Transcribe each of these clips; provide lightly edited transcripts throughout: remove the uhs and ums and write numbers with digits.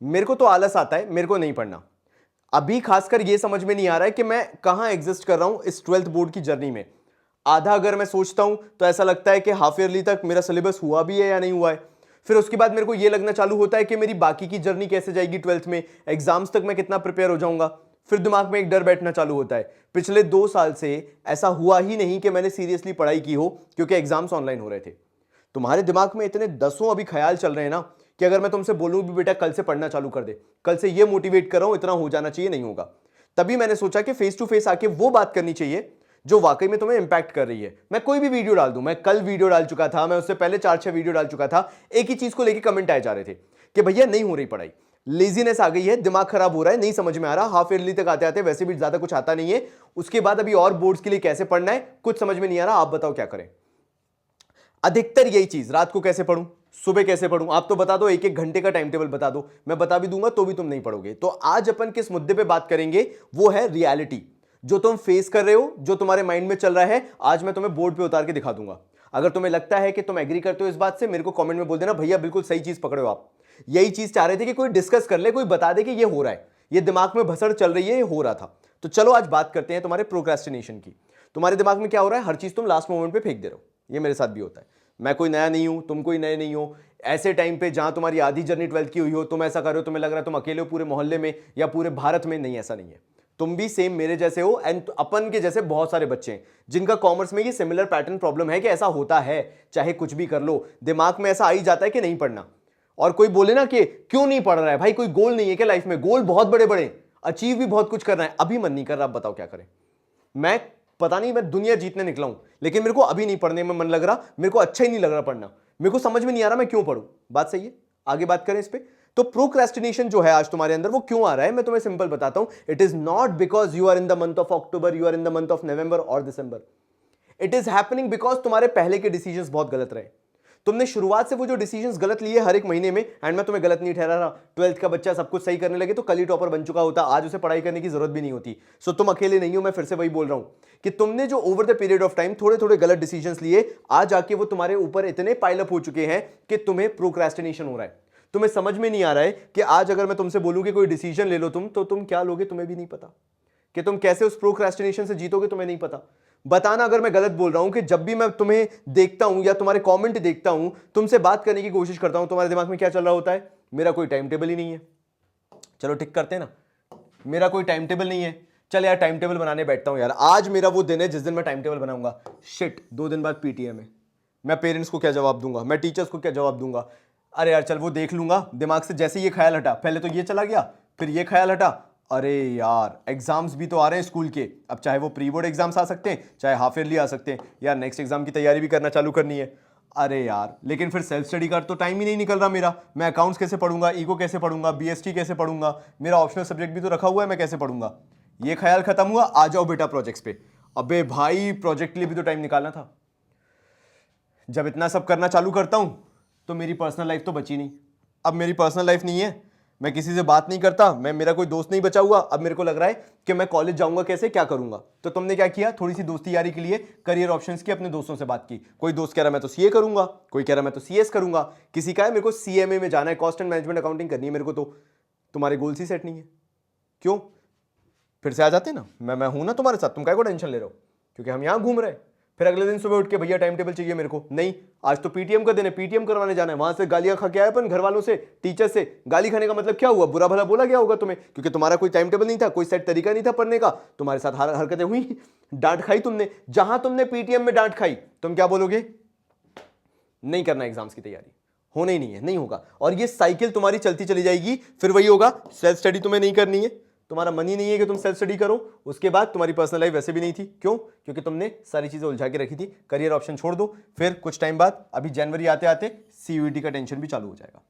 मेरे को तो आलस आता है, मेरे को नहीं पढ़ना। अभी खासकर ये समझ में नहीं आ रहा है कि मैं कहां एग्जिस्ट कर रहा हूं इस 12th बोर्ड की जर्नी में। आधा अगर मैं सोचता हूं तो ऐसा लगता है कि हाफ ईयरली तक मेरा सिलेबस हुआ भी है या नहीं हुआ है। फिर उसके बाद मेरे को यह लगना चालू होता है कि मेरी बाकी की जर्नी कैसे जाएगी 12th में, एग्जाम्स तक मैं कितना प्रिपेयर हो जाऊंगा। फिर दिमाग में एक डर बैठना चालू होता है। पिछले 2 साल से ऐसा हुआ ही नहीं कि मैंने सीरियसली पढ़ाई की हो, क्योंकि एग्जाम्स ऑनलाइन हो रहे थे। तुम्हारे दिमाग में इतने दसों अभी ख्याल चल रहे हैं ना, कि अगर मैं तुमसे बोलूं भी बेटा कल से पढ़ना चालू कर दे, कल से ये मोटिवेट कर रहा हूं, इतना हो जाना चाहिए, नहीं होगा। तभी मैंने सोचा कि फेस टू फेस आके वो बात करनी चाहिए जो वाकई में तुम्हें इंपैक्ट कर रही है। मैं कोई भी वीडियो डाल दूं, मैं कल वीडियो डाल चुका था, मैं उससे पहले 4-6 वीडियो डाल चुका था, एक ही चीज को लेकर कमेंट आए जा रहे थे कि भैया नहीं हो रही पढ़ाई, लेजीनेस आ गई है, दिमाग खराब हो रहा है, नहीं समझ में आ रहा, हाफ ईयरली तक आते आते वैसे भी ज्यादा कुछ आता नहीं है, उसके बाद अभी और बोर्ड्स के लिए कैसे पढ़ना है कुछ समझ में नहीं आ रहा, आप बताओ क्या करें। अधिकतर यही चीज, रात को कैसे पढ़ूं, सुबह कैसे पढ़ूं, आप तो बता दो, 1-1 घंटे का टाइम टेबल बता दो, मैं बता भी दूंगा तो भी तुम नहीं पढ़ोगे। तो आज अपन किस मुद्दे पे बात करेंगे, वो है रियलिटी। जो तुम फेस कर रहे हो, जो तुम्हारे माइंड में चल रहा है, आज मैं तुम्हें बोर्ड पे उतार के दिखा दूंगा। अगर तुम्हें लगता है कि तुम एग्री करते हो इस बात से, मेरे को कमेंट में बोल देना भैया बिल्कुल सही चीज पकड़े हो आप। यही चीज चाह रहे थे कि कोई डिस्कस कर ले, कोई बता दे कि ये हो रहा है, ये दिमाग में भसड़ चल रही है, ये हो रहा था। तो चलो आज बात करते हैं तुम्हारे प्रोक्रेस्टिनेशन की। तुम्हारे दिमाग में क्या हो रहा है, हर चीज तुम लास्ट मोमेंट पे फेंक दे रहे हो। ये मेरे साथ भी होता है। मैं कोई नया नहीं हूं, तुम कोई नए नहीं हो। ऐसे टाइम पे जहां तुम्हारी आधी जर्नी 12th की हुई हो, तुम ऐसा कर रहे हो, तुम्हें लग रहा है तुम अकेले हो पूरे मोहल्ले में या पूरे भारत में। नहीं, ऐसा नहीं है। तुम भी सेम मेरे जैसे हो, एंड अपन के जैसे बहुत सारे बच्चे हैं जिनका कॉमर्स में ये सिमिलर पैटर्न प्रॉब्लम है कि ऐसा होता है। चाहे कुछ भी कर लो, दिमाग में ऐसा आ ही जाता है कि नहीं पढ़ना। और कोई बोले ना कि क्यों नहीं पढ़ रहा है भाई, कोई गोल नहीं है क्या लाइफ में? गोल बहुत बड़े बड़े, अचीव भी बहुत कुछ करना है, अभी मन नहीं कर रहा, अब बताओ क्या करें। मैं पता नहीं, मैं दुनिया जीतने निकला हूं, लेकिन मेरे को अभी नहीं पढ़ने में मन लग रहा, मेरे को अच्छा ही नहीं लग रहा पढ़ना, मेरे को समझ में नहीं आ रहा मैं क्यों पढ़ूं। बात सही है, आगे बात करें इस पे। तो प्रोक्रेस्टिनेशन जो है आज तुम्हारे अंदर, वो क्यों आ रहा है, मैं तुम्हें सिंपल बताता हूं। It is not because you are in the month of October, you are in the month of November और December. It is happening because तुम्हारे पहले के डिसीजंस बहुत गलत रहे। तुमने शुरुआत से वो जो डिसीजंस गलत लिए हर एक महीने में, एंड मैं तुम्हें गलत नहीं ठहरा रहा। 12th का बच्चा सब कुछ सही करने लगे तो कल ही टॉपर बन चुका होता, आज उसे पढ़ाई करने की जरूरत भी नहीं होती। सो तुम अकेले नहीं हो, मैं फिर से वही बोल रहा हूं कि तुमने जो over the period of time थोड़े थोड़े गलत डिसीजंस लिए, आज आके वो तुम्हारे ऊपर इतने पाइल अप हो चुके हैं कि तुम्हें प्रोक्रेस्टिनेशन हो रहा है। तुम्हें समझ में नहीं आ रहा है कि आज अगर मैं तुमसे बोलूं कि कोई डिसीजन ले लो तुम, तो तुम क्या लोगे तुम्हें भी नहीं पता। कि तुम कैसे उस प्रोक्रेस्टिनेशन से जीतोगे तुम्हें नहीं पता। बताना अगर मैं गलत बोल रहा हूं। कि जब भी मैं तुम्हें देखता हूं या तुम्हारे कमेंट देखता हूं, तुमसे बात करने की कोशिश करता हूं, तुम्हारे दिमाग में क्या चल रहा होता है? मेरा कोई टाइम टेबल ही नहीं है। चलो टिक करते हैं ना, मेरा कोई टाइम टेबल नहीं है। चल यार टाइम टेबल बनाने बैठता हूं यार, आज मेरा वो दिन है जिस दिन मैं टाइम टेबल बनाऊंगा। शिट, 2 दिन बाद पीटीएम है, मैं पेरेंट्स को क्या जवाब दूंगा, मैं टीचर्स को क्या जवाब दूंगा? अरे यार चल वो देख लूंगा। दिमाग से जैसे ये ख्याल हटा, पहले तो ये चला गया, फिर ये ख्याल हटा, अरे यार एग्जाम्स भी तो आ रहे हैं स्कूल के, अब चाहे वो प्री बोर्ड एग्जाम्स आ सकते हैं, चाहे हाफ ईयरली आ सकते हैं, यार नेक्स्ट एग्जाम की तैयारी भी करना चालू करनी है। अरे यार लेकिन फिर सेल्फ स्टडी का तो टाइम ही नहीं निकल रहा मेरा। मैं अकाउंट्स कैसे पढ़ूंगा, ईको कैसे पढ़ूंगा, बीएसटी कैसे पढ़ूंगा, मेरा ऑप्शनल सब्जेक्ट भी तो रखा हुआ है, मैं कैसे पढ़ूंगा? ये ख्याल खत्म हुआ, आ जाओ बेटा प्रोजेक्ट्स पे। अबे भाई प्रोजेक्ट के लिए भी तो टाइम निकालना था। जब इतना सब करना चालू करता हूं तो मेरी पर्सनल लाइफ तो बची नहीं। अब मेरी पर्सनल लाइफ नहीं है, मैं किसी से बात नहीं करता, मैं, मेरा कोई दोस्त नहीं बचा हुआ। अब मेरे को लग रहा है कि मैं कॉलेज जाऊंगा कैसे, क्या करूंगा? तो तुमने क्या किया, थोड़ी सी दोस्ती यारी के लिए करियर ऑप्शंस की अपने दोस्तों से बात की। कोई दोस्त कह रहा मैं तो सीए करूंगा, कोई कह रहा मैं तो सीएस करूंगा, किसी का है मेरे को सीएमए में जाना है, कॉस्ट एंड मैनेजमेंट अकाउंटिंग करनी है मेरे को। तो तुम्हारे गोल्स ही सेट नहीं है, क्यों? फिर से आ जाते ना, मैं हूं ना तुम्हारे साथ, तुम काय को टेंशन ले रहे हो? क्योंकि हम यहां घूम रहे हैं। फिर अगले दिन सुबह उठ के भैया टाइम टेबल चाहिए मेरे को, नहीं आज तो पीटीएम का दिन है, पीटीएम करवाने जाना है, वहां से गालियां खा के आए अपन घर वालों से, टीचर से। गाली खाने का मतलब क्या हुआ, बुरा भला बोला गया होगा तुम्हें, क्योंकि तुम्हारा कोई टाइम टेबल नहीं था, कोई सेट तरीका नहीं था पढ़ने का, तुम्हारे साथ हरकतें हुई, डांट खाई तुमने। जहां तुमने पीटीएम में डांट खाई, तुम क्या बोलोगे? नहीं करना एग्जाम्स की तैयारी, होना ही नहीं है, नहीं होगा। और ये साइकिल तुम्हारी चलती चली जाएगी। फिर वही होगा, सेल्फ स्टडी तुम्हें नहीं करनी है, तुम्हारा मन ही नहीं है कि तुम सेल्फ स्टडी करो। उसके बाद तुम्हारी पर्सनल लाइफ वैसे भी नहीं थी, क्यों? क्योंकि तुमने सारी चीजें उलझा के रखी थी। करियर ऑप्शन छोड़ दो, फिर कुछ टाइम बाद अभी जनवरी आते आते सीयूईटी का टेंशन भी चालू हो जाएगा,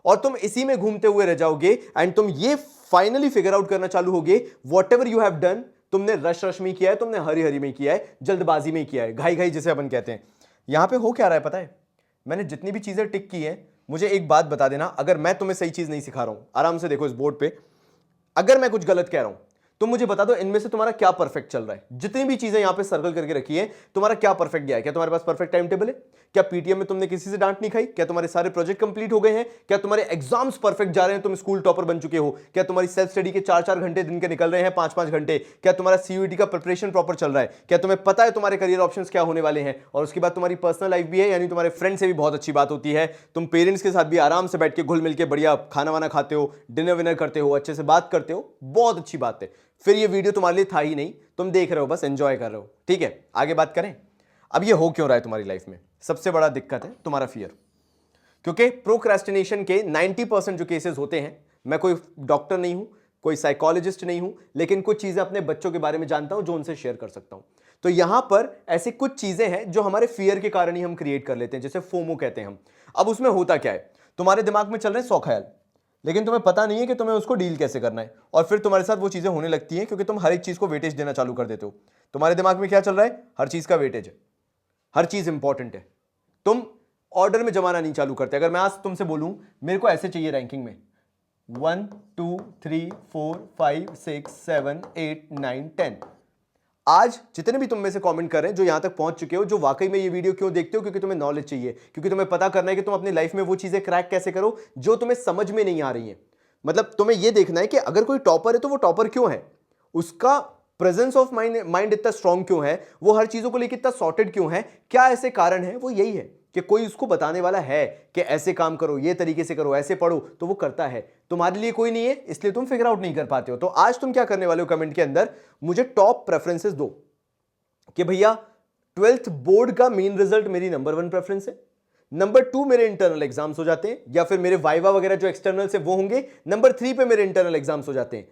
और तुम इसी में घूमते हुए रह जाओगे। एंड तुम ये फाइनली फिगर आउट करना चालू होगे, what ever you have done, तुमने रश रश में किया है, तुमने हरी हरी में किया है, जल्दबाजी में किया है, घाई घाई जिसे अपन कहते हैं। यहां पे हो क्या रहा है पता है? मैंने जितनी भी चीजें टिक की है, मुझे एक बात बता देना, अगर मैं तुम्हें सही चीज नहीं सिखा रहा हूं, आराम से देखो इस बोर्ड पे, अगर मैं कुछ गलत कह रहा हूं तुम मुझे बता दो इनमें से तुम्हारा क्या परफेक्ट चल रहा है। जितनी भी चीजें यहां पे सर्कल करके रखी है, तुम्हारा क्या परफेक्ट गया है? क्या तुम्हारे पास परफेक्ट टाइम टेबल है? क्या पीटीएम में तुमने किसी से डांट नहीं खाई? क्या तुम्हारे सारे प्रोजेक्ट कंप्लीट हो गए हैं? क्या तुम्हारे एग्जाम्स परफेक्ट जा रहे हैं? तुम स्कूल टॉपर बन चुके हो? क्या तुम्हारी सेल्फ स्टडी के 4-4 घंटे दिन के निकल रहे हैं, 5-5 घंटे? क्या तुम्हारा सीयूईटी का प्रिपरेशन प्रॉपर चल रहा है? क्या तुम्हें पता है तुम्हारे करियर ऑप्शंस क्या होने वाले हैं? और उसके बाद तुम्हारी पर्सनल लाइफ भी है, यानी तुम्हारे फ्रेंड से भी बहुत अच्छी बात होती है, तुम पेरेंट्स के साथ भी आराम से बैठ के घुल मिल के बढ़िया खाना वाना खाते हो, डिनर विनर करते हो, अच्छे से बात करते हो, बहुत अच्छी बात है। फिर ये वीडियो तुम्हारे लिए था ही नहीं, तुम देख रहे हो, बस एंजॉय कर रहे हो। ठीक है, आगे बात करें। अब ये हो क्यों रहा है तुम्हारी लाइफ में? सबसे बड़ा दिक्कत है तुम्हारा फियर। क्योंकि प्रोक्रेस्टिनेशन के 90% जो केसेस होते हैं, मैं कोई डॉक्टर नहीं हूं, कोई साइकोलॉजिस्ट नहीं हूं, लेकिन कुछ चीजें अपने बच्चों के बारे में जानता हूं जो उनसे शेयर कर सकता हूं। तो यहां पर ऐसी कुछ चीजें हैं जो हमारे फियर के कारण ही हम क्रिएट कर लेते हैं, जैसे फोमो कहते हैं हम। अब उसमें होता क्या है, तुम्हारे दिमाग में चल रहे हैं 100 ख्याल, लेकिन तुम्हें पता नहीं है कि तुम्हें उसको डील कैसे करना है, और फिर तुम्हारे साथ वो चीजें होने लगती हैं क्योंकि तुम हर एक चीज को वेटेज देना चालू कर देते हो। तुम्हारे दिमाग में क्या चल रहा है? हर चीज का वेटेज है, हर चीज इंपॉर्टेंट है। तुम ऑर्डर में जमाना नहीं चालू करते। अगर मैं आज तुमसे बोलूं मेरे को ऐसे चाहिए रैंकिंग में 1 2 3 4 5 6 7 8 9 10, आज जितने भी तुम में से कमेंट कर रहे हैं जो यहां तक पहुंच चुके हो, जो वाकई में ये वीडियो क्यों देखते हो? क्योंकि तुम्हें नॉलेज चाहिए, क्योंकि तुम्हें पता करना है कि तुम अपनी लाइफ में वो चीजें क्रैक कैसे करो जो तुम्हें समझ में नहीं आ रही हैं। मतलब तुम्हें यह देखना है कि अगर कोई टॉपर है तो वो टॉपर क्यों है, उसका प्रेजेंस ऑफ माइंड इतना स्ट्रांग क्यों है, वो हर चीजों को लेकर इतना सॉर्टेड क्यों है, क्या ऐसे कारण है? वो यही है कि कोई उसको बताने वाला है कि ऐसे काम करो, ये तरीके से करो, ऐसे पढ़ो, तो वो करता है। तुम्हारे लिए कोई नहीं है, इसलिए तुम फिगर आउट नहीं कर पाते हो। तो आज तुम क्या करने वाले हो? कमेंट के अंदर मुझे टॉप प्रेफरेंसेस दो कि भैया 12th बोर्ड का मेन रिजल्ट मेरी नंबर 1 प्रेफरेंस है, नंबर 2 मेरे इंटरनल एग्जाम्स हो जाते हैं, या फिर मेरे वाइवा वगैरह जो एक्सटर्नल से वो होंगे, नंबर 3 पे मेरे इंटरनल एग्जाम्स हो जाते हैं।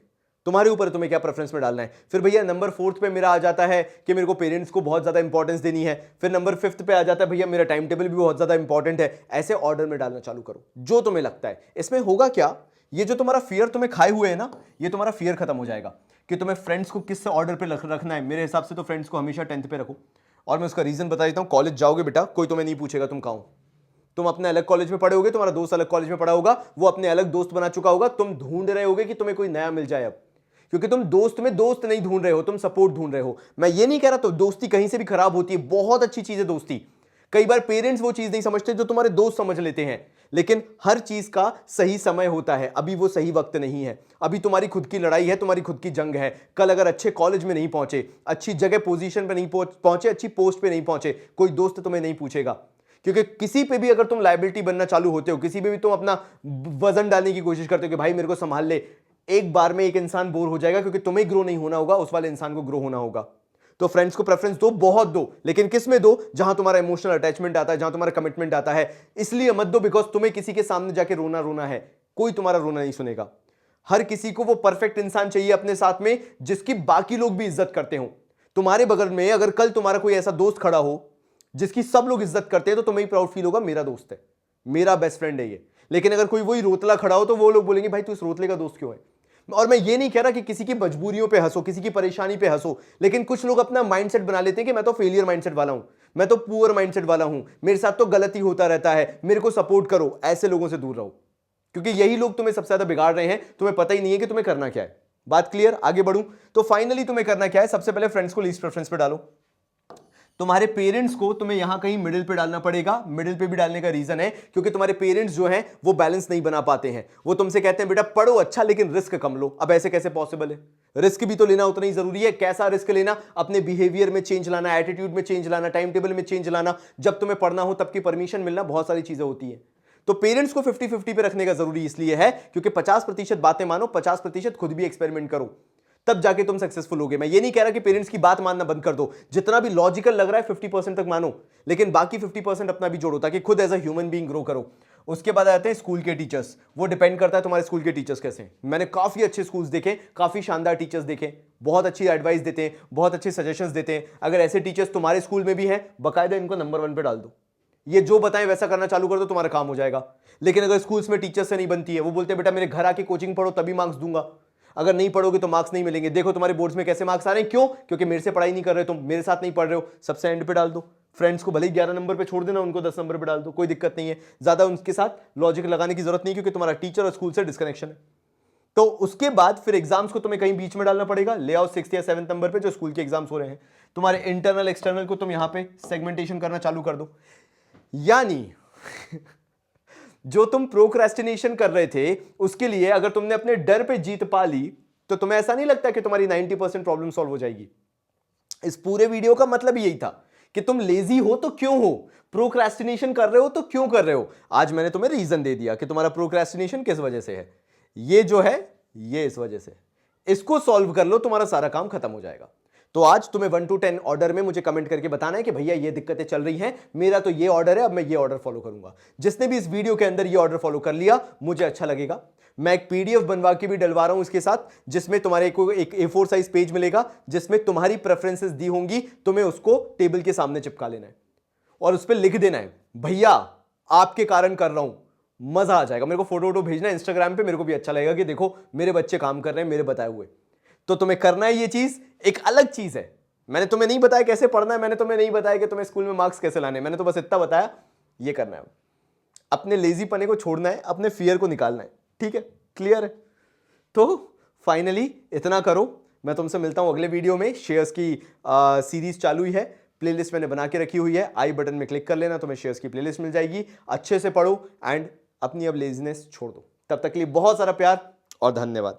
तुम्हारे ऊपर तुम्हें क्या प्रेफरेंस में डालना है। फिर भैया नंबर 4 पे मेरा आ जाता है कि मेरे को पेरेंट्स को बहुत ज्यादा इंपॉर्टेंस देनी है। फिर नंबर 5 पे आ जाता है भैया मेरा टाइम टेबल भी बहुत ज्यादा इंपॉर्टेंट है। ऐसे ऑर्डर में डालना चालू करो जो तुम्हें लगता है। इसमें होगा क्या, ये जो तुम्हारा फियर तुम्हें खाए हुए है ना, ये तुम्हारा फियर खत्म हो जाएगा कि तुम्हें फ्रेंड्स को किस ऑर्डर पे रखना है। मेरे हिसाब से तो फ्रेंड्स को हमेशा 10th पे रखो, और मैं उसका रीजन बता देता हूं। कॉलेज जाओगे बेटा, कोई तुम्हें नहीं पूछेगा तुम कहां हो, तुम अपने अलग कॉलेज में पढ़े होगे, तुम्हारा दोस्त अलग कॉलेज में पढ़ा होगा, वो अपने अलग दोस्त बना चुका होगा, तुम ढूंढ रहे होगे कि तुम्हें कोई नया मिल जाए अब, क्योंकि तुम दोस्त में दोस्त नहीं ढूंढ रहे हो, तुम सपोर्ट ढूंढ रहे हो। मैं ये नहीं कह रहा तो दोस्ती कहीं से भी खराब होती है, बहुत अच्छी चीज है दोस्ती। कई बार पेरेंट्स वो चीज नहीं समझते जो तुम्हारे दोस्त समझ लेते हैं, लेकिन हर चीज का सही समय होता है। अभी वो सही वक्त नहीं है, अभी तुम्हारी खुद की लड़ाई है, तुम्हारी खुद की जंग है। कल अगर अच्छे कॉलेज में नहीं पहुंचे, अच्छी जगह पोजीशन पे नहीं पहुंचे, अच्छी पोस्ट पे नहीं पहुंचे, कोई दोस्त तुम्हें नहीं पूछेगा। क्योंकि किसी पे भी अगर तुम लायबिलिटी बनना चालू होते हो, किसी पे भी तुम अपना वजन डालने की कोशिश करते हो कि भाई मेरे को संभाल ले, एक बार में एक इंसान बोर हो जाएगा, क्योंकि तुम्हें ग्रो नहीं होना होगा, उस वाले इंसान को ग्रो होना होगा। तो फ्रेंड्स को प्रेफरेंस दो, बहुत दो, लेकिन किस में दो? जहां तुम्हारा इमोशनल अटैचमेंट आता है, जहां तुम्हारा कमिटमेंट आता है। इसलिए मत दो बिकॉज तुम्हें किसी के सामने जाके रोना है, कोई तुम्हारा रोना नहीं सुनेगा। हर किसी को वो परफेक्ट इंसान चाहिए अपने साथ में जिसकी बाकी लोग भी इज्जत करते हो। तुम्हारे बगल में अगर कल तुम्हारा कोई ऐसा दोस्त खड़ा हो जिसकी सब लोग इज्जत करते हैं, तो तुम्हें प्राउड फील होगा, मेरा दोस्त है, मेरा बेस्ट फ्रेंड है ये। लेकिन अगर कोई वही रोतला खड़ा हो तो वो लोग बोलेंगे भाई तू इस रोतले का दोस्त क्यों है। और मैं ये नहीं कह रहा कि किसी की मजबूरियों पे हंसो, किसी की परेशानी पे हंसो, लेकिन कुछ लोग अपना माइंडसेट बना लेते हैं कि मैं तो फेलियर माइंडसेट वाला हूं, मैं तो पुअर माइंडसेट वाला हूं, मेरे साथ तो गलती होता रहता है, मेरे को सपोर्ट करो। ऐसे लोगों से दूर रहो, क्योंकि यही लोग तुम्हें सबसे ज्यादा बिगाड़ रहे हैं। तुम्हें पता ही नहीं है कि तुम्हें करना क्या है। बात क्लियर? आगे बढ़ूं तो फाइनली तुम्हें करना क्या है? सबसे पहले फ्रेंड्स को लीस्ट प्रेफरेंस पे डालो। तुम्हारे पेरेंट्स को तुम्हें यहां कहीं मिडिल पे डालना पड़ेगा। मिडिल पे भी डालने का रीजन है क्योंकि तुम्हारे पेरेंट्स जो हैं वो बैलेंस नहीं बना पाते हैं। वो तुमसे कहते हैं बेटा पढ़ो अच्छा, लेकिन रिस्क कम लो। अब ऐसे कैसे पॉसिबल है? रिस्क भी तो लेना उतना ही जरूरी है। कैसा रिस्क लेना? अपने बिहेवियर में चेंज लाना, एटीट्यूड में चेंज लाना, टाइम टेबल में चेंज लाना। जब तुम्हें पढ़ना हो तब की परमिशन मिलना, बहुत सारी चीजें होती है। तो पेरेंट्स को 50-50 पे रखने का जरूरी इसलिए है क्योंकि 50% बातें मानो, 50% खुद भी एक्सपेरिमेंट करो, तब जाके तुम सक्सेसफुल होगे। मैं ये नहीं कह रहा कि पेरेंट्स की बात मानना बंद कर दो, जितना भी लॉजिकल लग रहा है 50% तक मानो, लेकिन बाकी 50% अपना भी जोड़ो ताकि खुद as a human being grow करो। उसके बाद आते हैं स्कूल के टीचर्स। वो डिपेंड करता है तुम्हारे स्कूल के टीचर्स कैसे हैं। मैंने काफी अच्छे स्कूल्स देखे, काफी शानदार टीचर्स देखे, बहुत अच्छी एडवाइस देते हैं, बहुत अच्छे सजेशंस देते हैं। अगर ऐसे टीचर्स तुम्हारे स्कूल में भी हैं, बकायदा इनको नंबर 1 पे डाल दो। ये जो बताएं वैसा करना चालू कर दो, तुम्हारा काम हो जाएगा। लेकिन अगर स्कूल्स में टीचर्स से नहीं बनती है, वो बोलते हैं बेटा मेरे घर आके कोचिंग पढ़ो तभी मार्क्स दूंगा, अगर नहीं पढ़ोगे तो मार्क्स नहीं मिलेंगे। देखो तुम्हारे बोर्ड्स में कैसे मार्क्स आ रहे हैं, क्यों? क्योंकि मेरे से पढ़ाई नहीं कर रहे, तुम मेरे साथ नहीं पढ़ रहे हो। सबसे एंड पे डाल दो। फ्रेंड्स को भले ही 11 नंबर पे छोड़ देना, उनको 10 नंबर पे डाल दो, कोई दिक्कत नहीं है। ज्यादा उनके साथ लॉजिक लगाने की जरूरत नहीं, क्योंकि तुम्हारा टीचर और स्कूल से डिस्कनेक्शन है। तो उसके बाद फिर एग्जाम्स को तुम्हें कहीं बीच में डालना पड़ेगा, ले आओ 6th या 7th नंबर पे जो स्कूल के एग्जाम्स हो रहे हैं, तुम्हारे इंटरनल एक्सटर्नल को तुम यहां पे सेगमेंटेशन करना चालू कर दो। यानी जो तुम प्रोक्रेस्टिनेशन कर रहे थे उसके लिए अगर तुमने अपने डर पे जीत पा ली तो तुम्हें ऐसा नहीं लगता कि तुम्हारी 90% प्रॉब्लम सॉल्व हो जाएगी। इस पूरे वीडियो का मतलब यही था कि तुम लेजी हो तो क्यों हो, प्रोक्रेस्टिनेशन कर रहे हो तो क्यों कर रहे हो। आज मैंने तुम्हें रीजन दे दिया कि तुम्हारा प्रोक्रेस्टिनेशन किस वजह से है, ये जो है ये इस वजह से। इसको सॉल्व कर लो, तुम्हारा सारा काम खत्म हो जाएगा। तो आज तुम्हें 1 to 10 ऑर्डर में मुझे कमेंट करके बताना है कि भैया ये दिक्कतें चल रही हैं, मेरा तो ये ऑर्डर है, अब मैं ये ऑर्डर फॉलो करूंगा। जिसने भी इस वीडियो के अंदर ये ऑर्डर फॉलो कर लिया मुझे अच्छा लगेगा। मैं एक पीडीएफ बनवा के भी डलवा रहा हूं इसके साथ, जिसमें तुम्हारे को एक A4 साइज पेज मिलेगा जिसमें तुम्हारी प्रेफरेंसेस दी होंगी, तुम्हें उसको टेबल के सामने चिपका लेना है और उस पर लिख देना है भैया आपके कारण कर रहा हूं। मजा आ जाएगा। मेरे को फोटो वोटो भेजना इंस्टाग्राम पे, मेरे को भी अच्छा लगेगा कि देखो मेरे बच्चे काम कर रहे हैं मेरे बताए हुए। तो तुम्हें करना है ये चीज, एक अलग चीज है। मैंने तुम्हें नहीं बताया कैसे पढ़ना है, मैंने तुम्हें नहीं बताया कि तुम्हें स्कूल में मार्क्स कैसे लाने हैं, मैंने तो बस इतना बताया ये करना है। अपने लेजी पने को छोड़ना है, अपने फियर को निकालना है। ठीक है, क्लियर है? तो फाइनली इतना करो। मैं तुमसे मिलता हूं अगले वीडियो में। शेयर्स की सीरीज चालू ही है, प्लेलिस्ट मैंने बना के रखी हुई है, आई बटन में क्लिक कर लेना, तुम्हें शेयर्स की प्लेलिस्ट मिल जाएगी। अच्छे से पढ़ो एंड अपनी अब लेजीनेस छोड़ दो। तब तक के लिए बहुत सारा प्यार और धन्यवाद।